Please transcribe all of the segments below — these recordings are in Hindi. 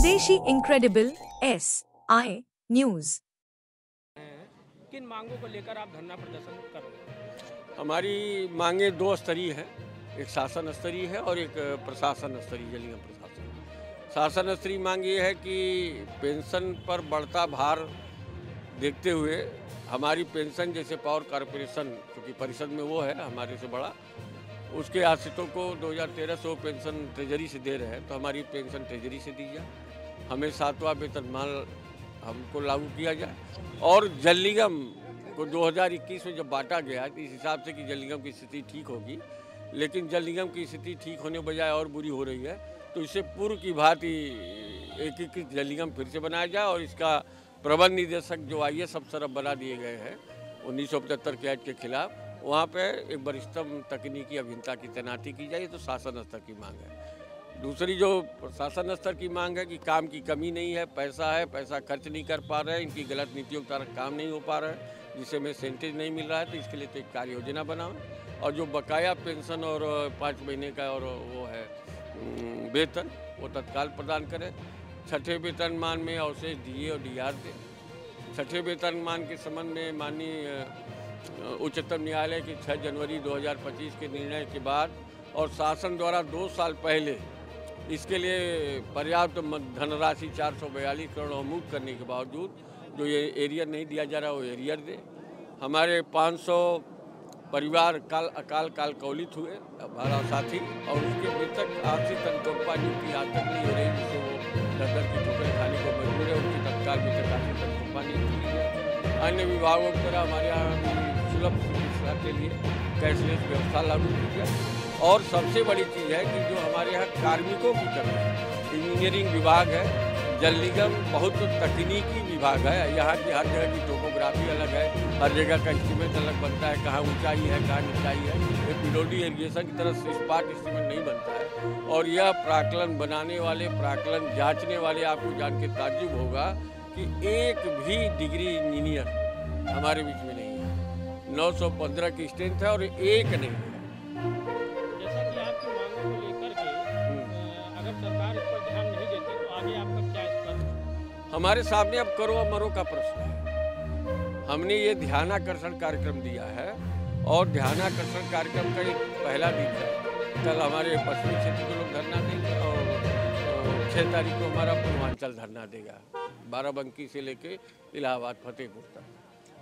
स्वदेशी इनक्रेडिबल SI न्यूज। किन मांगों को लेकर आप धरना प्रदर्शन कर रहे हैं? हमारी मांगे दो स्तरीय है, एक शासन स्तरीय है और एक प्रशासन स्तरीय जलिंगम प्रशासन। शासन स्तरीय मांग ये है कि पेंशन पर बढ़ता भार देखते हुए हमारी पेंशन जैसे पावर कॉरपोरेशन, क्योंकि परिषद में वो है हमारे से बड़ा, उसके आश्रितों को 2013 से वो पेंशन ट्रेजरी से दे रहे हैं, तो हमारी पेंशन ट्रेजरी से दी जाए, हमें 7वां वेतनमान हमको लागू किया जाए। और जल निगम को 2021 में जब बांटा गया तो इस हिसाब से कि जल निगम की स्थिति ठीक होगी, लेकिन जल निगम की स्थिति ठीक होने बजाय और बुरी हो रही है, तो इससे पूर्व की भांति एकीकृत जल निगम फिर से बनाया जाए और इसका प्रबंध निदेशक जो IAS अफसर अब बना दिए गए हैं 1975 के एक्ट के खिलाफ, वहाँ पे एक वरिष्ठतम तकनीकी अभियंता की तैनाती की जाए, तो शासन स्तर की मांग है। दूसरी जो शासन स्तर की मांग है कि काम की कमी नहीं है, पैसा खर्च नहीं कर पा रहे हैं, इनकी गलत नीतियों के कारण काम नहीं हो पा रहा है, जिससे में सेंटेज नहीं मिल रहा है, तो इसके लिए तो एक कार्य योजना बनाओ और जो बकाया पेंशन और 5 महीने का और वो है वेतन वो तत्काल प्रदान करें। छठे वेतनमान में अवशेष DA और DR दें। छठे वेतनमान के संबंध में माननीय उच्चतम न्यायालय के 6 जनवरी 2025 के निर्णय के बाद और शासन द्वारा 2 साल पहले इसके लिए पर्याप्त धनराशि 442 करोड़ अवमुक्त करने के बावजूद जो ये एरियर नहीं दिया जा रहा वो एरियर दे। हमारे 500 परिवार अकाल कौलित हुए हमारा साथी, और उसके मृतक आर्थिक तनकोपा की आज तक नहीं हो रही, जिससे वो दर की ठोकरें खाने को मजबूर है, उसकी तत्काल मृतक आर्थिक तनकोपा नहीं की है। अन्य विभागों की तरह हमारे यहाँ भी सुलभ चिकित्सा के लिए कैशलेस व्यवस्था लागू की जाए। और सबसे बड़ी चीज़ है कि जो हमारे यहाँ कार्मिकों की तरह इंजीनियरिंग विभाग है, जल निगम बहुत तकनीकी विभाग है, यहाँ की हर जगह की टोपोग्राफी अलग है, हर जगह का एस्टीमेट अलग बनता है, कहाँ ऊंचाई है कहाँ नीचाई है, ये पिडोडी इरीगेशन की तरह स्पाट एस्टीमेट नहीं बनता है। और यह प्राकलन बनाने वाले, प्राकलन जांचने वाले, आपको जान के ताज्जुब होगा कि एक भी डिग्री इंजीनियर हमारे बीच में नहीं है। 915 की स्ट्रेंथ है और एक नहीं है। जैसा कि आपकी मांगों को लेकर के अगर सरकार इस पर ध्यान नहीं देती तो आगे आपका क्या स्तर? हमारे सामने अब करो मरो का प्रश्न है। हमने ये ध्यानाकर्षण कार्यक्रम दिया है और ध्यानाकर्षण कार्यक्रम का एक पहला दिन है। कल हमारे पश्चिमी क्षेत्र के लोग धरना देंगे और 6 तारीख को हमारा पूर्वांचल धरना देगा, बाराबंकी से लेके इलाहाबाद फतेहपुर तक।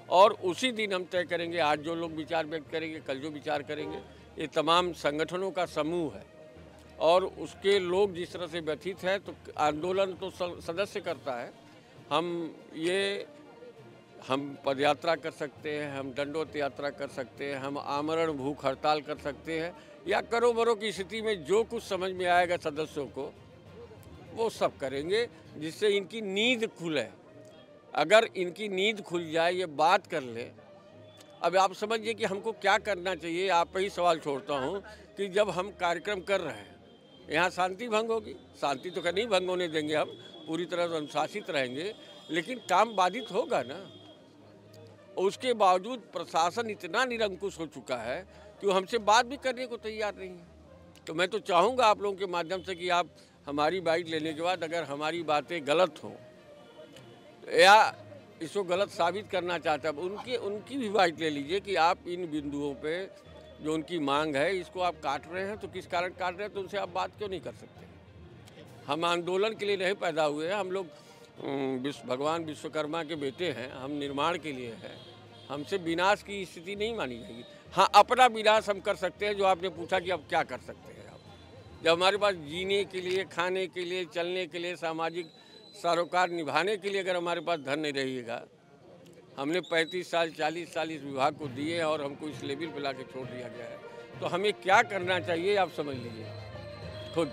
और उसी दिन हम तय करेंगे, आज जो लोग विचार व्यक्त करेंगे, कल जो विचार करेंगे, ये तमाम संगठनों का समूह है और उसके लोग जिस तरह से व्यथित है, तो आंदोलन तो सदस्य करता है। हम पदयात्रा कर सकते हैं, हम दंडोत यात्रा कर सकते हैं, हम आमरण भूख हड़ताल कर सकते हैं, या करो मरो की स्थिति में जो कुछ समझ में आएगा सदस्यों को वो सब करेंगे, जिससे इनकी नींद खुले। अगर इनकी नींद खुल जाए, ये बात कर ले। अब आप समझिए कि हमको क्या करना चाहिए। आप पे ही सवाल छोड़ता हूँ कि जब हम कार्यक्रम कर रहे हैं, यहाँ शांति भंग होगी, शांति तो नहीं भंग होने देंगे, हम पूरी तरह से अनुशासित रहेंगे, लेकिन काम बाधित होगा ना। उसके बावजूद प्रशासन इतना निरंकुश हो चुका है कि वो हमसे बात भी करने को तैयार नहीं है। तो मैं तो चाहूँगा आप लोगों के माध्यम से कि आप हमारी बाइट लेने के बाद अगर हमारी बातें गलत हों या इसको गलत साबित करना चाहते हैं, उनकी भी बाइट ले लीजिए कि आप इन बिंदुओं पे जो उनकी मांग है इसको आप काट रहे हैं, तो किस कारण काट रहे हैं, तो उनसे आप बात क्यों नहीं कर सकते। हम आंदोलन के लिए नहीं पैदा हुए हैं, हम लोग भगवान विश्वकर्मा के बेटे हैं, हम निर्माण के लिए हैं। हमसे विनाश की स्थिति नहीं मानी जाएगी। हाँ, अपना विनाश हम कर सकते हैं। जो आपने पूछा कि अब क्या कर सकते हैं आप, जब हमारे पास जीने के लिए, खाने के लिए, चलने के लिए, सामाजिक सरोकार निभाने के लिए अगर हमारे पास धन नहीं रहेगा, हमने 35 साल 40 साल इस विभाग को दिए और हमको इस लेवल पर ला के छोड़ दिया गया है, तो हमें क्या करना चाहिए आप समझ लीजिए खुद।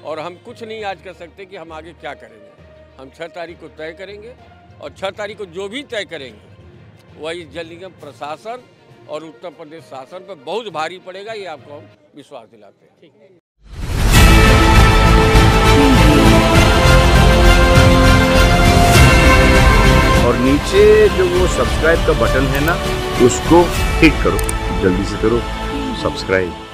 और हम कुछ नहीं आज कर सकते कि हम आगे क्या करेंगे। हम 6 तारीख को तय करेंगे और 6 तारीख को जो भी तय करेंगे वह इस जल निगम प्रशासन और उत्तर प्रदेश शासन पर बहुत भारी पड़ेगा, ये आपको हम विश्वास दिलाते हैं। ठीक है। और नीचे जो वो सब्सक्राइब का बटन है ना, उसको हिट करो, जल्दी से करो सब्सक्राइब।